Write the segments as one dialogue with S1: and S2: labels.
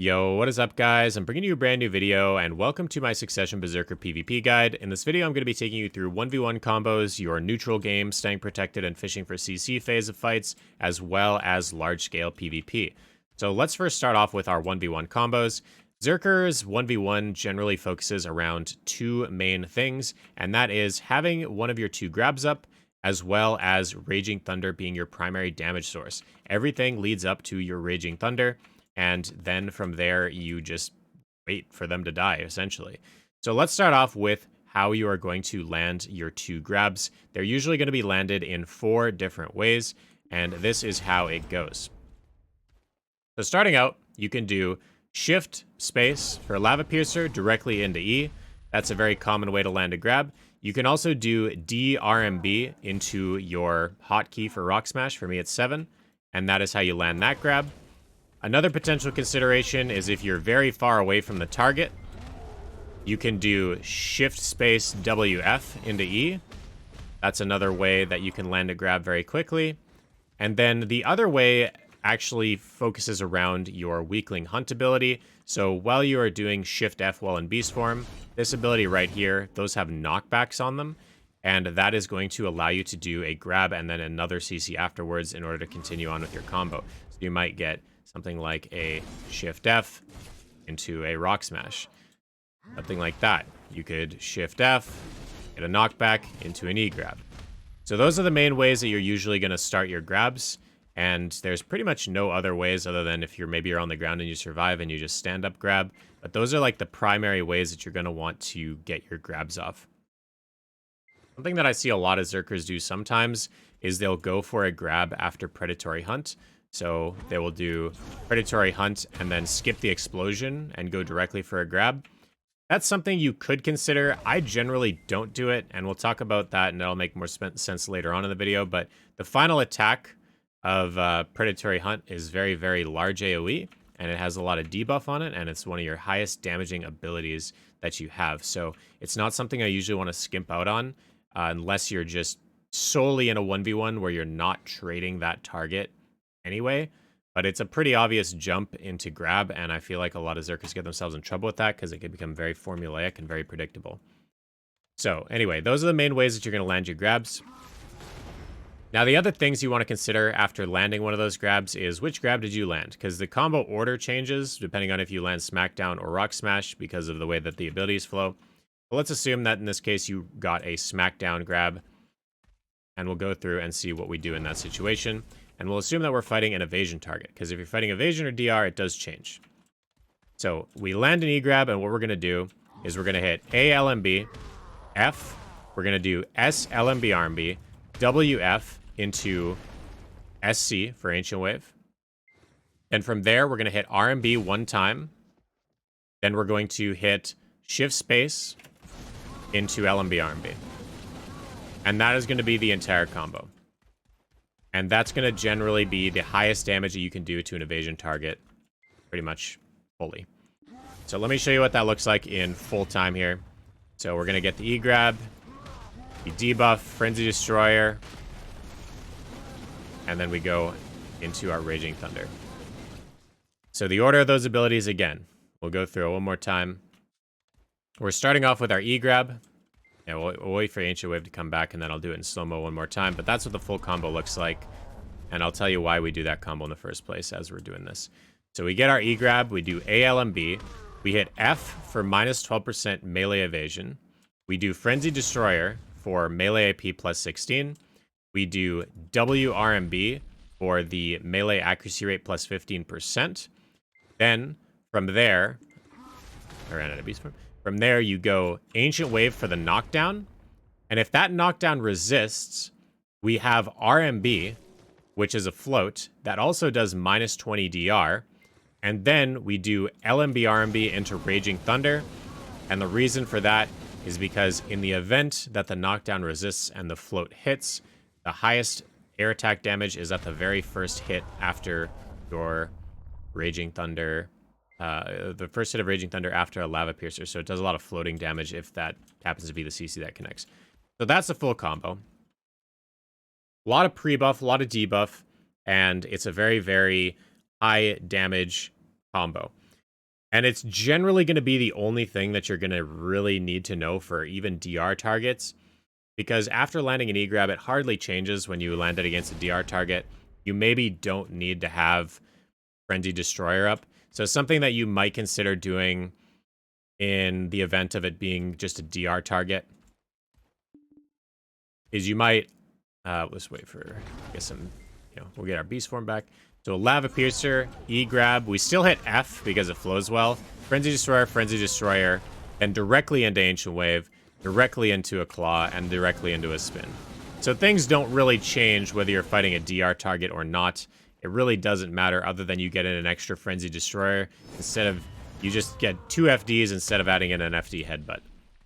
S1: Yo, what is up guys? I'm bringing you a brand new video and welcome to my Succession Berserker PvP guide. In this video, I'm going to be taking you through 1v1 combos, your neutral game, staying protected and fishing for CC phase of fights, as well as large-scale PvP. So let's first start off with our 1v1 combos. Zerker's 1v1 generally focuses around two main things, and that is having one of your two grabs up, as well as Raging Thunder being your primary damage source. Everything leads up to your Raging Thunder, and then from there, you just wait for them to die, essentially. So let's start off with how you are going to land your two grabs. They're usually going to be landed in 4 different ways, and this is how it goes. So starting out, you can do Shift Space for Lava Piercer directly into E. That's a very common way to land a grab. You can also do DRMB into your hotkey for Rock Smash. For me, it's 7, and that is how you land that grab. Another potential consideration is if you're very far away from the target, you can do Shift Space WF into E. That's another way that you can land a grab very quickly. And then the other way actually focuses around your Weakling Hunt ability. So while you are doing Shift F while in Beast form, this ability right here, those have knockbacks on them. And that is going to allow you to do a grab and then another CC afterwards in order to continue on with your combo. So you might get something like a Shift F into a Rock Smash. Something like that. You could Shift F, get a knockback into an E grab. So those are the main ways that you're usually going to start your grabs. And there's pretty much no other ways other than if you're on the ground and you survive and you just stand up grab. But those are like the primary ways that you're going to want to get your grabs off. Something that I see a lot of Zerkers do sometimes is they'll go for a grab after Predatory Hunt. So they will do Predatory Hunt and then skip the explosion and go directly for a grab. That's something you could consider. I generally don't do it, and we'll talk about that, and that'll make more sense later on in the video. But the final attack of Predatory Hunt is very, very large AoE, and it has a lot of debuff on it, and it's one of your highest damaging abilities that you have. So it's not something I usually want to skimp out on unless you're just solely in a 1v1 where you're not trading that target anyway, but it's a pretty obvious jump into grab, and I feel like a lot of Zerkers get themselves in trouble with that because it can become very formulaic and very predictable. So anyway, those are the main ways that you're going to land your grabs. Now, the other things you want to consider after landing one of those grabs is which grab did you land, because the combo order changes depending on if you land Smackdown or Rock Smash because of the way that the abilities flow. But let's assume that in this case you got a Smackdown grab, and we'll go through and see what we do in that situation. And we'll assume that we're fighting an evasion target, because if you're fighting evasion or DR, it does change. So we land an E-grab, and what we're going to do is we're going to hit A LMB, F, we're going to do S LMB RMB, WF into SC for Ancient Wave. And from there, we're going to hit RMB one time. Then we're going to hit Shift Space into LMB RMB. And that is going to be the entire combo. And that's going to generally be the highest damage that you can do to an evasion target, pretty much fully. So let me show you what that looks like in full time here. So we're going to get the E-grab, the debuff, Frenzy Destroyer, and then we go into our Raging Thunder. So the order of those abilities, again, we'll go through it one more time. We're starting off with our E-grab. Yeah, we'll wait for Ancient Wave to come back, and then I'll do it in slow-mo one more time. But that's what the full combo looks like. And I'll tell you why we do that combo in the first place as we're doing this. So we get our E-grab, we do ALMB, we hit F for minus 12% melee evasion. We do Frenzy Destroyer for melee AP plus 16. We do WRMB for the melee accuracy rate plus 15%. Then, from there, I ran out of beast form. From there, you go Ancient Wave for the knockdown. And if that knockdown resists, we have RMB, which is a float, that also does minus 20 DR. And then we do LMB RMB into Raging Thunder. And the reason for that is because in the event that the knockdown resists and the float hits, the highest air attack damage is at the very first hit after your Raging Thunder. The first hit of Raging Thunder after a Lava Piercer, so it does a lot of floating damage if that happens to be the CC that connects. So that's the full combo. A lot of pre-buff, a lot of debuff, and it's a very, very high damage combo. And it's generally going to be the only thing that you're going to really need to know for even DR targets, because after landing an E-grab, it hardly changes when you land it against a DR target. You maybe don't need to have Frenzy Destroyer up. So something that you might consider doing in the event of it being just a DR target is you might, let's wait for, I guess we'll get our Beast Form back. So Lava Piercer, E-grab. We still hit F because it flows well. Frenzy Destroyer, and directly into Ancient Wave, directly into a Claw, and directly into a Spin. So things don't really change whether you're fighting a DR target or not. It really doesn't matter other than you get in an extra Frenzy Destroyer. Instead of, you just get 2 FDs instead of adding in an FD Headbutt.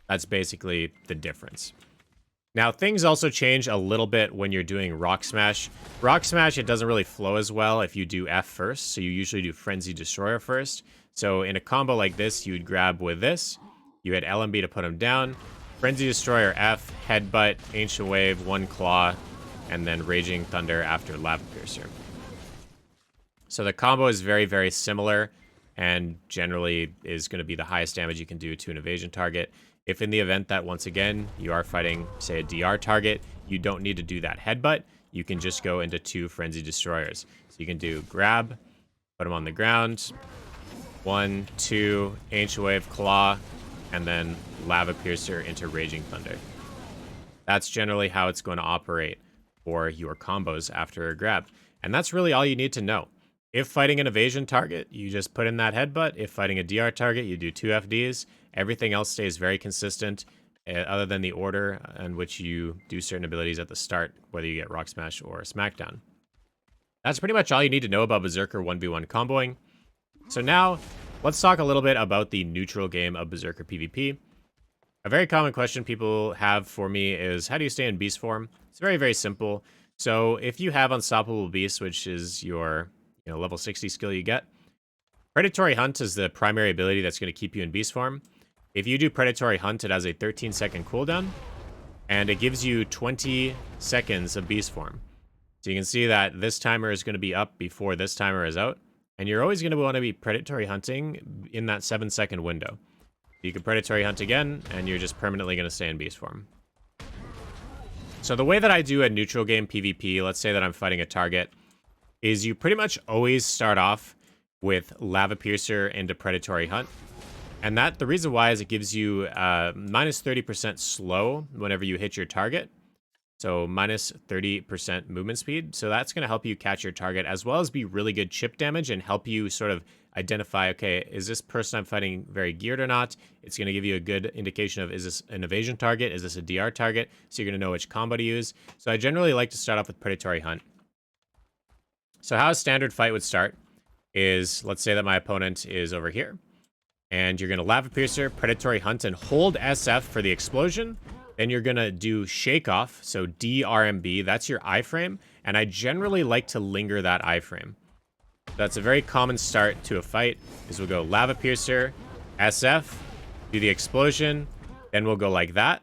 S1: That's basically the difference. Now, things also change a little bit when you're doing Rock Smash. Rock Smash, it doesn't really flow as well if you do F first, so you usually do Frenzy Destroyer first. So in a combo like this, you would grab with this, you hit LMB to put him down, Frenzy Destroyer F, Headbutt, Ancient Wave, 1 Claw, and then Raging Thunder after Lava Piercer. So the combo is very, very similar, and generally is going to be the highest damage you can do to an evasion target. If in the event that, once again, you are fighting, say, a DR target, you don't need to do that headbutt. You can just go into 2 Frenzy Destroyers. So you can do grab, put him on the ground, 1, 2, Ancient Wave, Claw, and then Lava Piercer into Raging Thunder. That's generally how it's going to operate for your combos after a grab. And that's really all you need to know. If fighting an evasion target, you just put in that headbutt. If fighting a DR target, you do 2 FDs. Everything else stays very consistent, other than the order in which you do certain abilities at the start, whether you get Rock Smash or Smackdown. That's pretty much all you need to know about Berserker 1v1 comboing. So now, let's talk a little bit about the neutral game of Berserker PvP. A very common question people have for me is, how do you stay in Beast form? It's very, very simple. So if you have Unstoppable Beast, which is your level 60 skill you get, Predatory Hunt is the primary ability that's going to keep you in Beast form. If you do Predatory Hunt, it has a 13-second cooldown, and it gives you 20 seconds of Beast form. So you can see that this timer is going to be up before this timer is out, and you're always going to want to be Predatory Hunting in that 7-second window. You can Predatory Hunt again, and you're just permanently going to stay in Beast form. So the way that I do a neutral game PvP, let's say that I'm fighting a target, is you pretty much always start off with Lava Piercer into Predatory Hunt. And the reason why is it gives you minus 30% slow whenever you hit your target. So minus 30% movement speed. So that's going to help you catch your target, as well as be really good chip damage and help you sort of identify, okay, is this person I'm fighting very geared or not? It's going to give you a good indication of, is this an evasion target? Is this a DR target? So you're going to know which combo to use. So I generally like to start off with Predatory Hunt. So how a standard fight would start is, let's say that my opponent is over here, and you're going to Lava Piercer, Predatory Hunt, and hold SF for the explosion. Then you're going to do Shake Off, so DRMB, that's your iframe, and I generally like to linger that iframe. That's a very common start to a fight, is we'll go Lava Piercer, SF, do the explosion, then we'll go like that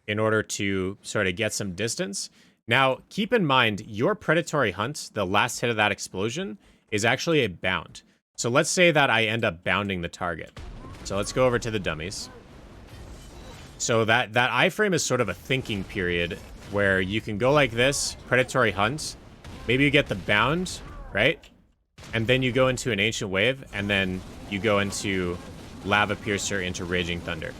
S1: in order to sort of get some distance. Now, keep in mind, your Predatory Hunt, the last hit of that explosion, is actually a bound. So let's say that I end up bounding the target. So let's go over to the dummies. So that iframe is sort of a thinking period where you can go like this, Predatory Hunt, maybe you get the bound, right? And then you go into an Ancient Wave, and then you go into Lava Piercer into Raging Thunder.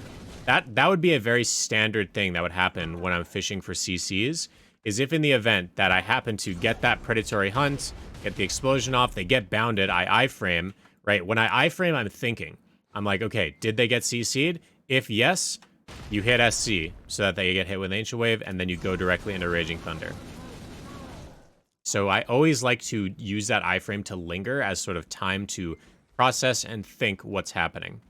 S1: That would be a very standard thing that would happen when I'm fishing for CCs, is if in the event that I happen to get that Predatory Hunt, get the explosion off, they get bounded, I iframe, right? When I iframe, I'm thinking. I'm like, okay, did they get CC'd? If yes, you hit SC so that they get hit with Ancient Wave, and then you go directly into Raging Thunder. So I always like to use that iframe to linger as sort of time to process and think what's happening.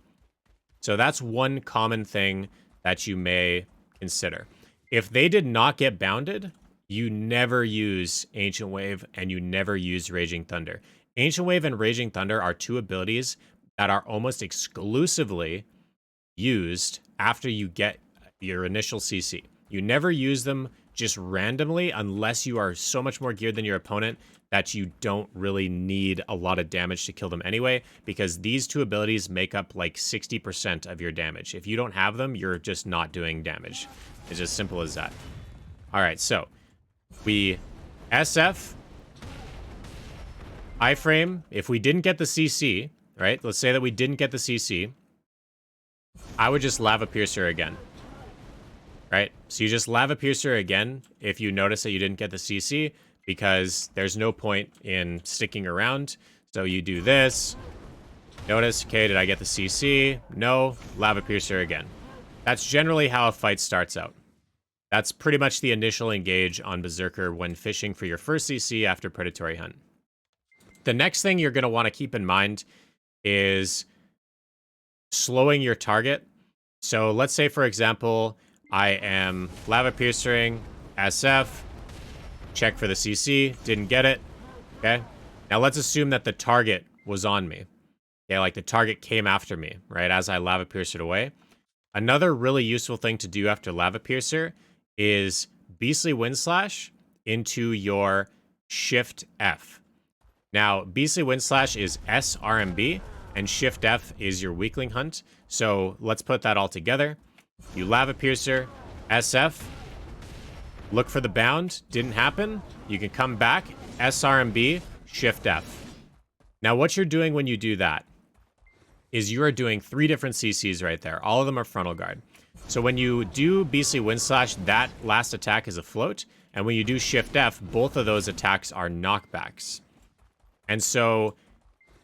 S1: So that's one common thing that you may consider. If they did not get bounded, you never use Ancient Wave and you never use Raging Thunder. Ancient Wave and Raging Thunder are 2 abilities that are almost exclusively used after you get your initial CC. You never use them just randomly, unless you are so much more geared than your opponent that you don't really need a lot of damage to kill them anyway, because these two abilities make up like 60% of your damage. If you don't have them, you're just not doing damage. It's as simple as that. All right, so we SF, iframe. If we didn't get the CC, right? Let's say that we didn't get the CC. I would just Lava Piercer again. Right? So you just Lava Piercer again if you notice that you didn't get the CC, because there's no point in sticking around. So you do this. Notice, okay, did I get the CC? No. Lava Piercer again. That's generally how a fight starts out. That's pretty much the initial engage on Berserker when fishing for your first CC after Predatory Hunt. The next thing you're going to want to keep in mind is slowing your target. So let's say, for example, I am Lava Piercing, SF, check for the CC, didn't get it, okay? Now let's assume that the target was on me. Okay, like the target came after me, right, as I Lava Piercered away. Another really useful thing to do after Lava Piercer is Beastly Windslash into your Shift F. Now, Beastly Windslash is SRMB, and Shift F is your Weakling Hunt. So let's put that all together. You Lava Piercer, SF, look for the bound, didn't happen. You can come back, SRMB, Shift F. Now, what you're doing when you do that is you are doing 3 different CCs right there. All of them are frontal guard. So when you do Beastly Windslash, that last attack is a float. And when you do Shift F, both of those attacks are knockbacks. And so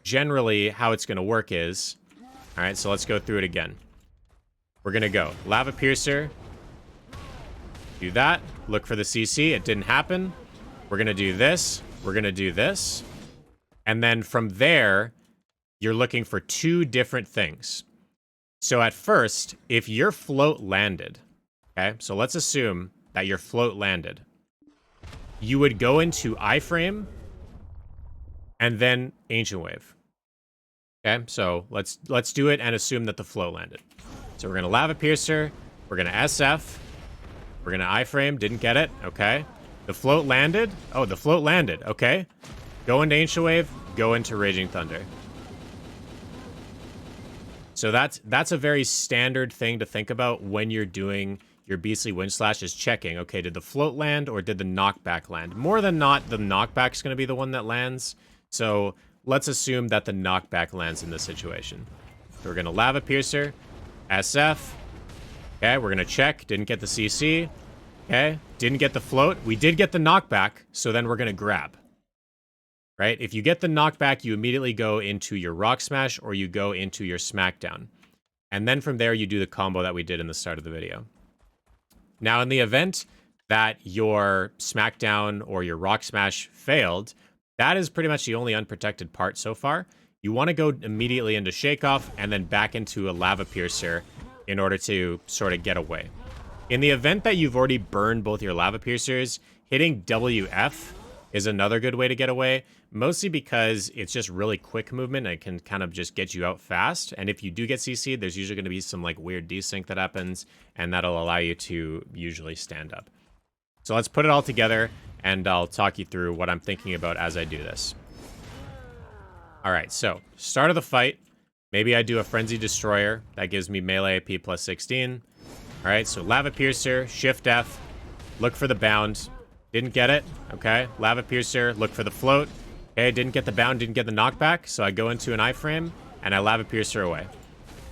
S1: generally how it's going to work is, all right, so let's go through it again. We're going to go Lava Piercer, do that, look for the CC, it didn't happen. We're going to do this, we're going to do this. And then from there, you're looking for 2 different things. So at first, if your float landed, okay, so let's assume that your float landed, you would go into iframe and then Ancient Wave. Okay, so let's do it and assume that the float landed. So we're gonna Lava Piercer, we're gonna SF, we're gonna iframe, didn't get it, okay. The float landed, oh, the float landed, okay. Go into Ancient Wave, go into Raging Thunder. So that's a very standard thing to think about when you're doing your Beastly Windslash, is checking, okay, did the float land or did the knockback land? More than not, the knockback's gonna be the one that lands. So let's assume that the knockback lands in this situation. So we're gonna Lava Piercer, SF. Okay, we're gonna check, didn't get the CC. Okay, didn't get the float. We did get the knockback, so then we're gonna grab. Right? If you get the knockback, you immediately go into your Rock Smash or you go into your Smackdown. And then from there, you do the combo that we did in the start of the video. Now, in the event that your Smackdown or your Rock Smash failed, that is pretty much the only unprotected part so far. You want to go immediately into Shake Off and then back into a Lava Piercer in order to sort of get away. In the event that you've already burned both your Lava Piercers, hitting WF is another good way to get away, mostly because it's just really quick movement and it can kind of just get you out fast. And if you do get CC'd, there's usually going to be some like weird desync that happens, and that'll allow you to usually stand up. So let's put it all together, and I'll talk you through what I'm thinking about as I do this. All right, so start of the fight, maybe I do a Frenzy Destroyer. That gives me melee AP plus 16. All right, so Lava Piercer, Shift F, look for the bound. Didn't get it, okay. Lava Piercer, look for the float. Okay, didn't get the bound, didn't get the knockback, so I go into an iframe, and I Lava Piercer away.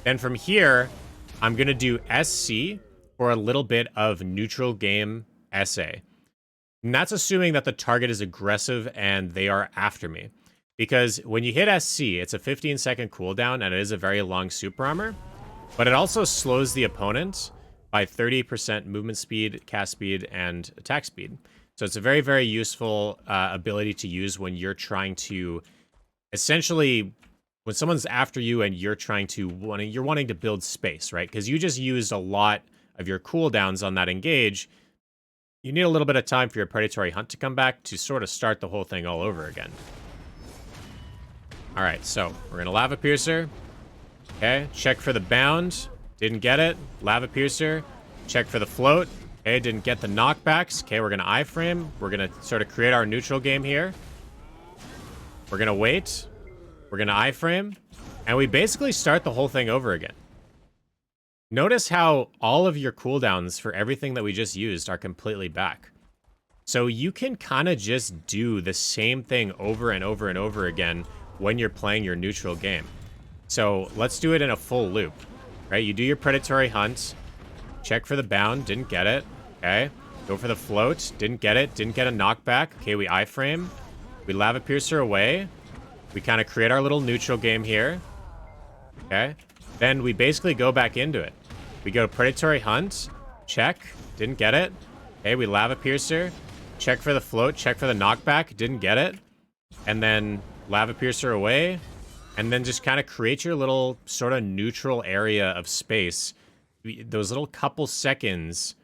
S1: Then from here, I'm going to do SC for a little bit of neutral game SA. And that's assuming that the target is aggressive and they are after me. Because when you hit SC, it's a 15-second cooldown, and it is a very long super armor. But it also slows the opponent by 30% movement speed, cast speed, and attack speed. So it's a very, very useful ability to use when you're trying to, essentially, when someone's after you and you're trying to, you're wanting to build space, right? Because you just used a lot of your cooldowns on that engage. You need a little bit of time for your Predatory Hunt to come back to sort of start the whole thing all over again. All right, so we're going to Lava Piercer. Okay, check for the bound. Didn't get it. Lava Piercer. Check for the float. Okay, didn't get the knockbacks. Okay, we're going to iframe. We're going to sort of create our neutral game here. We're going to wait. We're going to iframe. And we basically start the whole thing over again. Notice how all of your cooldowns for everything that we just used are completely back. So you can kind of just do the same thing over and over and over again when you're playing your neutral game. So let's do it in a full loop, right? You do your predatory hunt, check for the bound, didn't get it, okay? Go for the float, didn't get it, didn't get a knockback. Okay, we iframe, we lava piercer away, we kind of create our little neutral game here, okay? Then we basically go back into it. We go predatory hunt, check, didn't get it. Okay, we lava piercer, check for the float, check for the knockback, didn't get it. And then lava piercer away, and then just kind of create your little sort of neutral area of space. Those little couple seconds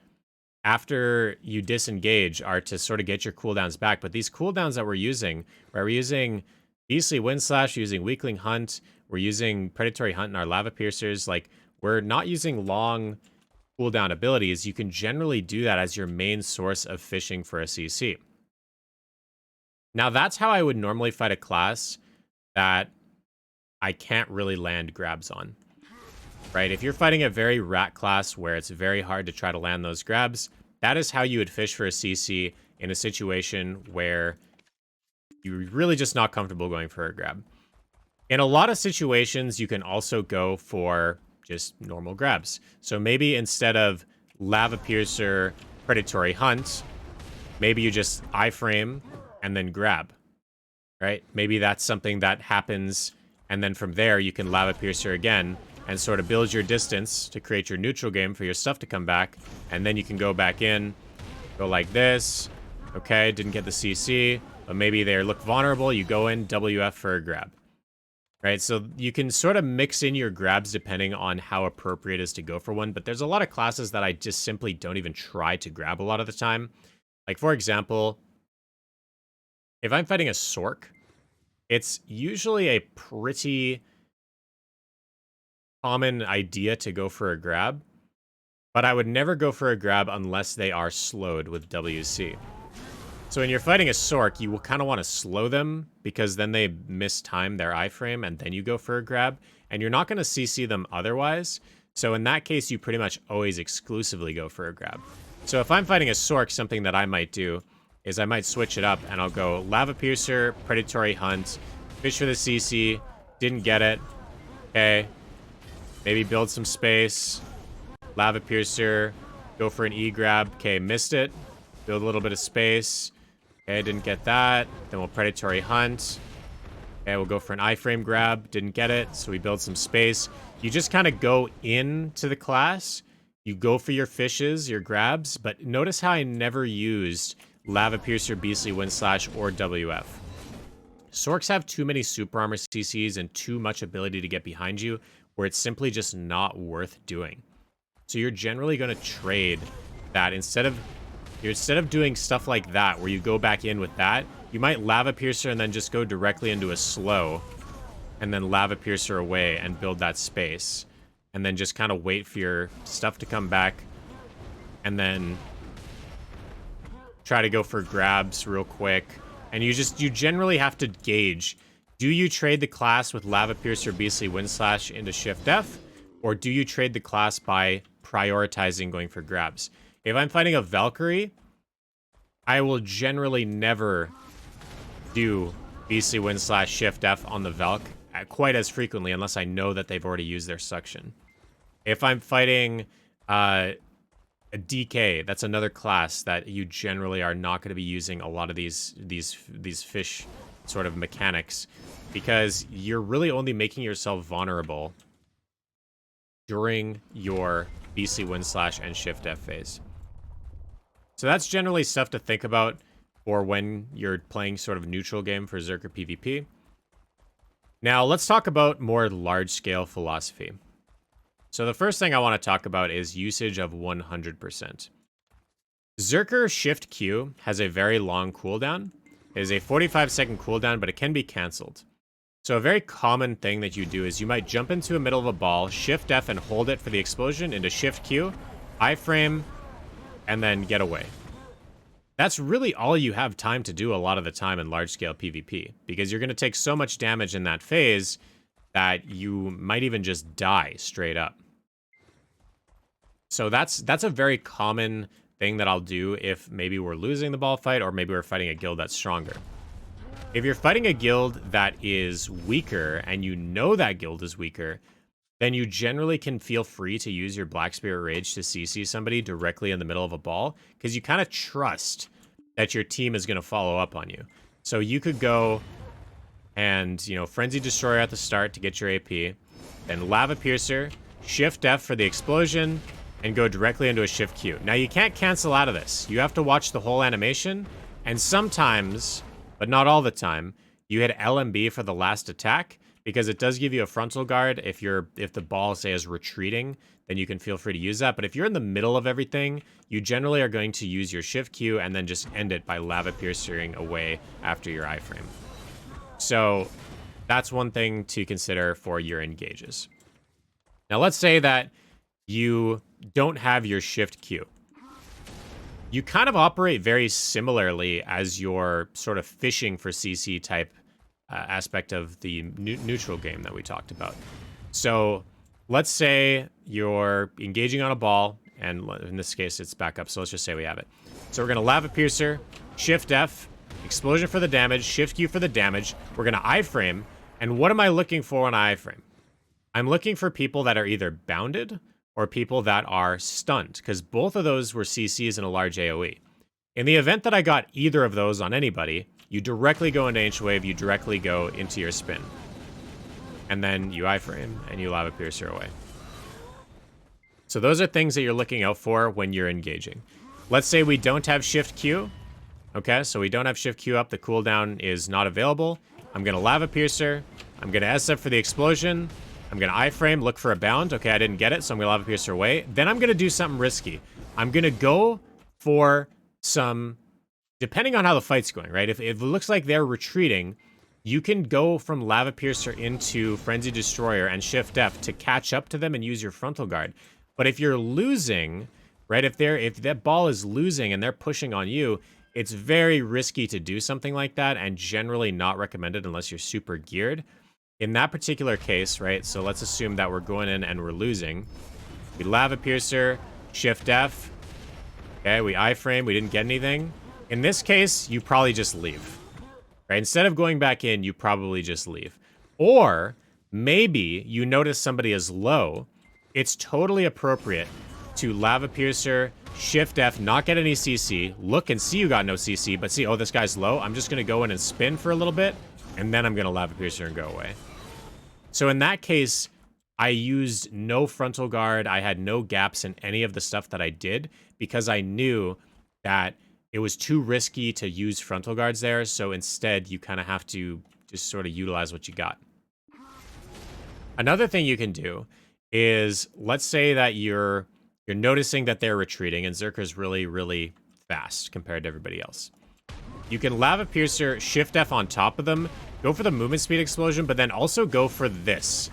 S1: after you disengage are to sort of get your cooldowns back. But these cooldowns that we're using, where we're using Beastly Wind Slash, we're using Weakling Hunt, we're using Predatory Hunt in our lava piercers, like, we're not using long cooldown abilities. You can generally do that as your main source of fishing for a CC. Now, that's how I would normally fight a class that I can't really land grabs on, right? If you're fighting a very rat class where it's very hard to try to land those grabs, that is how you would fish for a CC in a situation where you're really just not comfortable going for a grab. In a lot of situations, you can also go for just normal grabs. So maybe instead of lava piercer, predatory hunt, maybe you just iframe and then grab, right? Maybe that's something that happens, and then from there you can lava piercer again and sort of build your distance to create your neutral game for your stuff to come back, and then you can go back in, go like this. Okay, didn't get the CC, but maybe they look vulnerable. You go in, WF for a grab. Right, so you can sort of mix in your grabs depending on how appropriate it is to go for one, but there's a lot of classes that I just simply don't even try to grab a lot of the time. Like, for example, if I'm fighting a Sorc, it's usually a pretty common idea to go for a grab, but I would never go for a grab unless they are slowed with WC. So when you're fighting a Sorc, you will kind of want to slow them because then they mistime their iframe and then you go for a grab, and you're not going to CC them otherwise. So in that case, you pretty much always exclusively go for a grab. So if I'm fighting a Sorc, something that I might do is I might switch it up and I'll go lava piercer, predatory hunt, fish for the CC, didn't get it. Okay, maybe build some space, lava piercer, go for an E grab. Okay, missed it. Build a little bit of space. Okay, didn't get that. Then we'll predatory hunt. Okay, we'll go for an iframe grab. Didn't get it, so we build some space. You just kind of go into the class. You go for your fishes, your grabs, but notice how I never used Lava Piercer, Beastly Wind Slash, or WF. Sorcs have too many super armor CCs and too much ability to get behind you where it's simply just not worth doing. So you're generally going to trade that instead of doing stuff like that, where you go back in with that, you might Lava Piercer and then just go directly into a slow, and then Lava Piercer away and build that space. And then just kind of wait for your stuff to come back, and then try to go for grabs real quick. And you generally have to gauge, do you trade the class with Lava Piercer, Beastly Wind Slash into Shift F, or do you trade the class by prioritizing going for grabs? If I'm fighting a Valkyrie, I will generally never do Beastly Wind Slash Shift F on the Valk quite as frequently unless I know that they've already used their suction. If I'm fighting a DK, that's another class that you generally are not going to be using a lot of these fish sort of mechanics, because you're really only making yourself vulnerable during your Beastly Wind Slash and Shift F phase. So that's generally stuff to think about for when you're playing sort of neutral game for Zerk or PvP. Now, let's talk about more large-scale philosophy. So the first thing I want to talk about is usage of 100%. Zerker Shift Q has a very long cooldown. It is a 45-second cooldown, but it can be cancelled. So a very common thing that you do is you might jump into the middle of a ball, Shift F and hold it for the explosion into Shift Q, iframe, and then get away. That's really all you have time to do a lot of the time in large-scale PvP, because you're going to take so much damage in that phase that you might even just die straight up. So that's a very common thing that I'll do if maybe we're losing the ball fight or maybe we're fighting a guild that's stronger. If you're fighting a guild that is weaker and you know that guild is weaker, then you generally can feel free to use your Black Spirit Rage to CC somebody directly in the middle of a ball, because you kind of trust that your team is going to follow up on you. So you could go and, you know, Frenzy Destroyer at the start to get your AP, then Lava Piercer, Shift F for the explosion, and go directly into a Shift Q. Now, you can't cancel out of this. You have to watch the whole animation, and sometimes, but not all the time, you hit LMB for the last attack, because it does give you a frontal guard. If the ball, say, is retreating, then you can feel free to use that. But if you're in the middle of everything, you generally are going to use your Shift Q and then just end it by Lava Piercing away after your iframe. So that's one thing to consider for your engages. Now let's say that you don't have your Shift Q. You kind of operate very similarly as your sort of fishing for CC type aspect of the neutral game that we talked about. So let's say you're engaging on a ball, and in this case it's back up, so let's just say we have it. So we're going to Lava Piercer, Shift F, Explosion for the damage, Shift Q for the damage. We're going to iframe, and what am I looking for on iframe? I'm looking for people that are either bounded or people that are stunned, because both of those were CCs in a large AoE. In the event that I got either of those on anybody, you directly go into Ancient Wave, you directly go into your spin. And then you iframe, and you Lava Piercer away. So those are things that you're looking out for when you're engaging. Let's say we don't have Shift Q. Okay, so we don't have Shift Q up, the cooldown is not available. I'm going to Lava Piercer, I'm going to SF for the explosion, I'm going to iframe, look for a bound. Okay, I didn't get it, so I'm going to Lava Piercer away. Then I'm going to do something risky. I'm going to go for some... Depending on how the fight's going, right? If it looks like they're retreating, you can go from Lava Piercer into Frenzy Destroyer and Shift F to catch up to them and use your frontal guard. But if you're losing, right? If that ball is losing and they're pushing on you, it's very risky to do something like that, and generally not recommended unless you're super geared. In that particular case, right? So let's assume that we're going in and we're losing. We Lava Piercer, Shift F. Okay, we iframe, we didn't get anything. In this case, you probably just leave, right? Instead of going back in, you probably just leave. Or maybe you notice somebody is low. It's totally appropriate to Lava Piercer, Shift F, not get any CC, look and see you got no CC, but see, oh, this guy's low. I'm just going to go in and spin for a little bit, and then I'm going to Lava Piercer and go away. So in that case, I used no frontal guard. I had no gaps in any of the stuff that I did, because I knew that it was too risky to use frontal guards there, so instead you kind of have to just sort of utilize what you got. Another thing you can do is, let's say that you're noticing that they're retreating, and Zerk is really, really fast compared to everybody else. You can Lava Piercer, Shift F on top of them, go for the movement speed explosion, but then also go for this.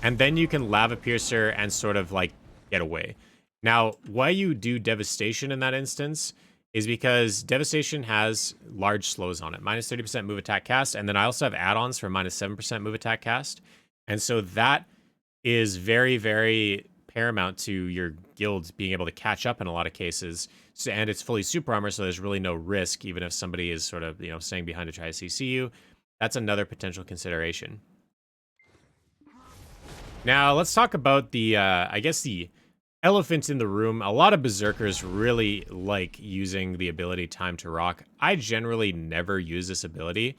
S1: And then you can Lava Piercer and sort of like get away. Now, why you do Devastation in that instance is because Devastation has large slows on it. Minus 30% move attack cast, and then I also have add-ons for minus 7% move attack cast. And so that is very, very paramount to your guild being able to catch up in a lot of cases. So, and it's fully super armor, so there's really no risk, even if somebody is sort of, you know, staying behind to try to CC you. That's another potential consideration. Now, let's talk about the, I guess the elephant in the room. A lot of Berserkers really like using the ability Time to Rock. I generally never use this ability.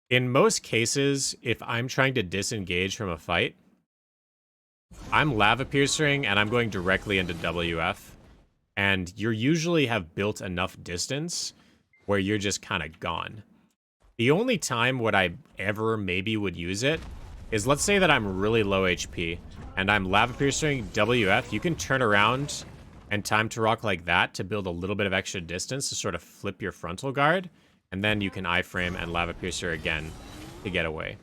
S1: In most cases, if I'm trying to disengage from a fight, I'm Lava Piercing and I'm going directly into WF. And you usually have built enough distance where you're just kind of gone. The only time what I ever maybe would use it is, let's say that I'm really low HP and I'm Lava Piercing WF. You can turn around and Time to Rock like that to build a little bit of extra distance to sort of flip your frontal guard. And then you can iframe and Lava Piercer again to get away.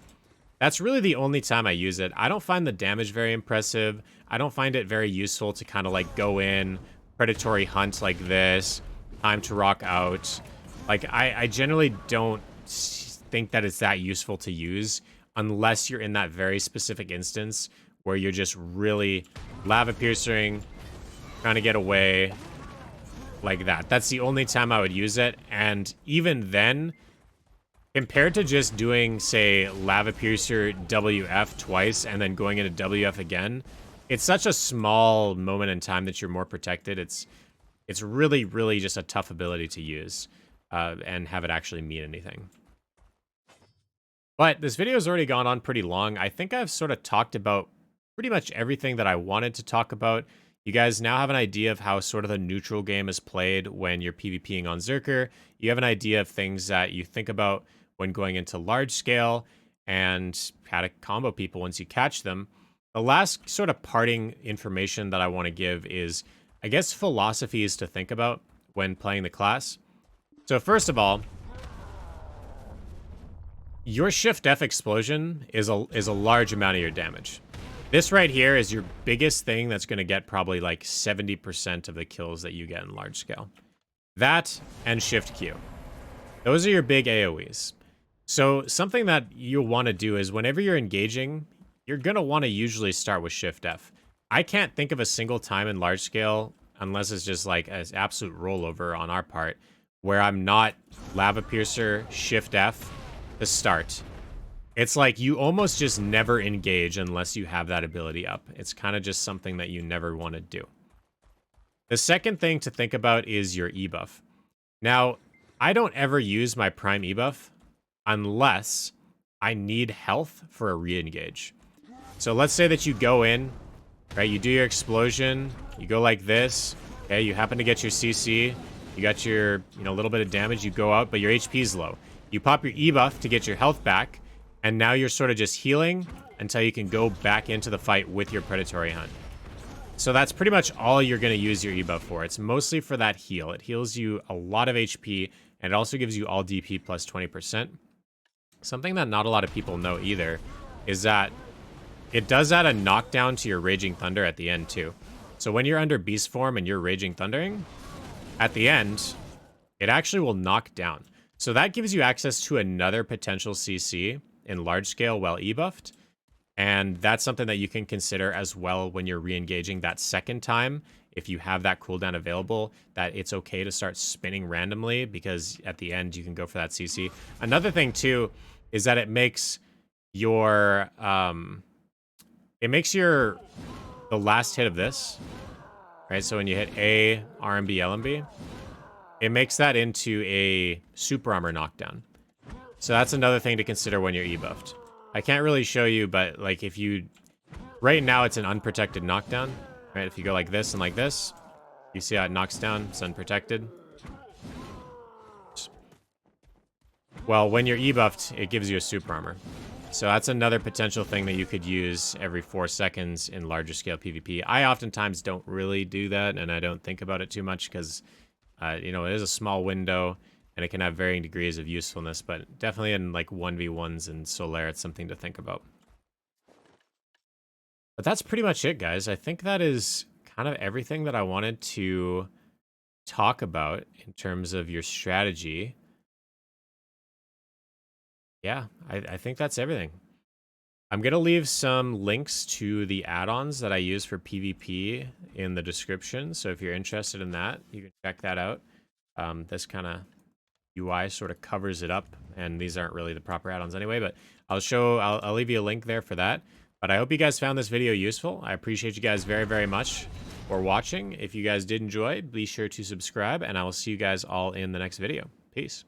S1: That's really the only time I use it. I don't find the damage very impressive. I don't find it very useful to kind of like go in, predatory hunt like this, time to rock out. Like, I generally don't think that it's that useful to use unless you're in that very specific instance where you're just really lava piercing, trying to get away like that. That's the only time I would use it. And even then, compared to just doing, say, lava piercer WF twice and then going into WF again, it's such a small moment in time that you're more protected. It's really, really just a tough ability to use and have it actually mean anything. But this video has already gone on pretty long. I think I've sort of talked about pretty much everything that I wanted to talk about. You guys now have an idea of how sort of the neutral game is played when you're PvPing on Zerker. You have an idea of things that you think about when going into large scale and how to combo people once you catch them. The last sort of parting information that I want to give is, I guess, philosophies to think about when playing the class. So first of all, your Shift F explosion is a large amount of your damage. This right here is your biggest thing that's going to get probably like 70% of the kills that you get in large scale. That and Shift Q. Those are your big AoEs. So something that you'll want to do is whenever you're engaging, you're going to want to usually start with Shift F. I can't think of a single time in large scale, unless it's just like an absolute rollover on our part, where I'm not Lava Piercer, Shift F to start. It's like you almost just never engage unless you have that ability up. It's kind of just something that you never want to do. The second thing to think about is your E-buff. Now, I don't ever use my Prime E-buff unless I need health for a re-engage. So let's say that you go in, right? You do your explosion, you go like this, okay? You happen to get your CC, you got your, little bit of damage, you go out, but your HP is low. You pop your E-buff to get your health back, and now you're sort of just healing until you can go back into the fight with your predatory hunt. So that's pretty much all you're going to use your E-buff for. It's mostly for that heal. It heals you a lot of HP, and it also gives you all DP plus 20%. Something that not a lot of people know either is that it does add a knockdown to your Raging Thunder at the end too. So when you're under Beast form and you're Raging Thundering, at the end, it actually will knock down. So that gives you access to another potential CC in large scale while E-buffed. And that's something that you can consider as well when you're re-engaging that second time. If you have that cooldown available, that it's okay to start spinning randomly because at the end you can go for that CC. Another thing too is that it makes your the last hit of this, right? So when you hit A, RMB, LMB, it makes that into a super armor knockdown. So that's another thing to consider when you're E-buffed. I can't really show you, but like if you... Right now it's an unprotected knockdown, right? If you go like this and like this, you see how it knocks down, it's unprotected. Well, when you're E-buffed, it gives you a super armor. So that's another potential thing that you could use every 4 seconds in larger scale PvP. I oftentimes don't really do that, and I don't think about it too much because, it is a small window, and it can have varying degrees of usefulness, but definitely in like 1v1s and Solaire, it's something to think about. But that's pretty much it, guys. I think that is kind of everything that I wanted to talk about in terms of your strategy. Yeah, I think that's everything. I'm going to leave some links to the add-ons that I use for PvP in the description. So if you're interested in that, you can check that out. This kind of UI sort of covers it up, and these aren't really the proper add-ons anyway, but I'll leave you a link there for that. But I hope you guys found this video useful. I appreciate you guys very, very much for watching. If you guys did enjoy, be sure to subscribe, and I will see you guys all in the next video. Peace.